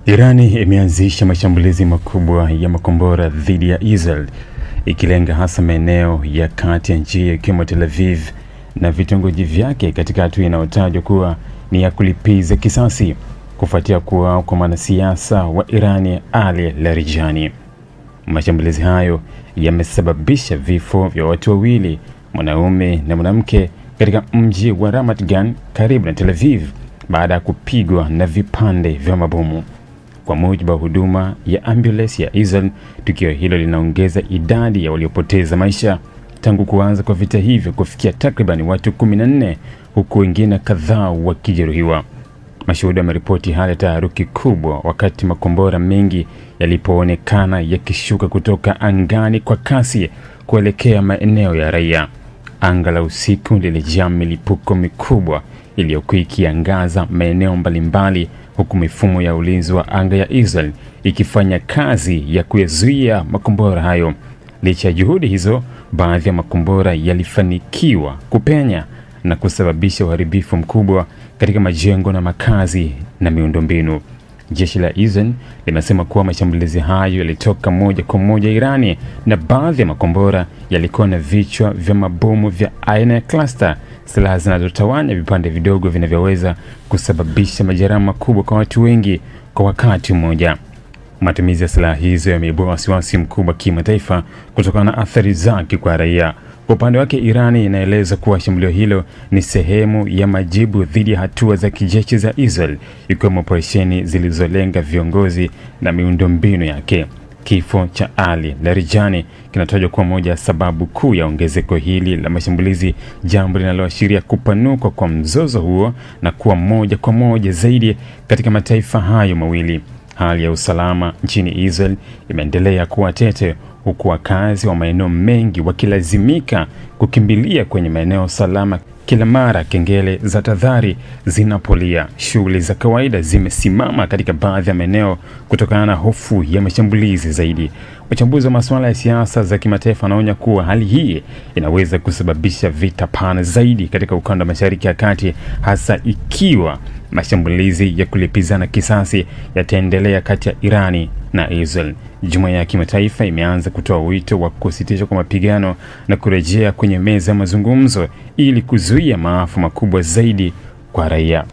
Irani imeanzisha mashambulizi makubwa ya makombora dhidi ya Israel, ikilenga hasa maeneo ya kati ya nchi ikiwemo Tel Aviv na vitongoji vyake, katika hatua inayotajwa kuwa ni ya kulipiza kisasi kufuatia kuuawa kwa mwanasiasa wa Irani Ali Larijani. Mashambulizi hayo yamesababisha vifo vya watu wawili, mwanaume na mwanamke, katika mji wa Ramat Gan karibu na Tel Aviv baada ya kupigwa na vipande vya mabomu. Kwa mujibu wa huduma ya ambulance ya Israel, tukio hilo linaongeza idadi ya waliopoteza maisha tangu kuanza kwa vita hivyo kufikia takriban watu 14, huku wengine kadhaa wakijeruhiwa. Mashuhuda wameripoti hali ya taharuki kubwa wakati makombora mengi yalipoonekana yakishuka kutoka angani kwa kasi kuelekea maeneo ya raia. Anga la usiku lilijaa milipuko mikubwa iliyokuwa ikiangaza maeneo mbalimbali, huku mifumo ya ulinzi wa anga ya Israel ikifanya kazi ya kuyazuia makombora hayo. Licha ya juhudi hizo, baadhi ya makombora yalifanikiwa kupenya na kusababisha uharibifu mkubwa katika majengo na makazi na miundombinu. Jeshi la Israel limesema kuwa mashambulizi hayo yalitoka moja kwa moja Irani, na baadhi ya makombora yalikuwa na vichwa vya mabomu vya aina ya cluster, silaha zinazotawanya vipande vidogo vinavyoweza kusababisha majeraha makubwa kwa watu wengi kwa wakati mmoja. Matumizi ya silaha hizo yameibua wasiwasi mkubwa kimataifa kutokana na athari zake kwa raia. Kwa upande wake, Irani inaeleza kuwa shambulio hilo ni sehemu ya majibu dhidi ya hatua za kijeshi za Israel, ikiwemo operesheni zilizolenga viongozi na miundombinu yake. Kifo cha Ali Larijani kinatajwa kuwa moja ya sababu kuu ya ongezeko hili la mashambulizi, jambo linaloashiria kupanuka kwa mzozo huo na kuwa moja kwa moja zaidi katika mataifa hayo mawili. Hali ya usalama nchini Israel imeendelea kuwa tete, huku wakazi wa maeneo mengi wakilazimika kukimbilia kwenye maeneo salama kila mara kengele za tahadhari zinapolia. Shughuli za kawaida zimesimama katika baadhi ya maeneo kutokana na hofu ya mashambulizi zaidi. Wachambuzi wa masuala ya siasa za kimataifa wanaonya kuwa hali hii inaweza kusababisha vita pana zaidi katika ukanda wa Mashariki ya Kati, hasa ikiwa mashambulizi ya kulipizana kisasi yataendelea kati ya Irani na Israel. Jumuiya ya kimataifa imeanza kutoa wito wa kusitishwa kwa mapigano na kurejea kwenye meza ya mazungumzo ili kuzuia maafa makubwa zaidi kwa raia.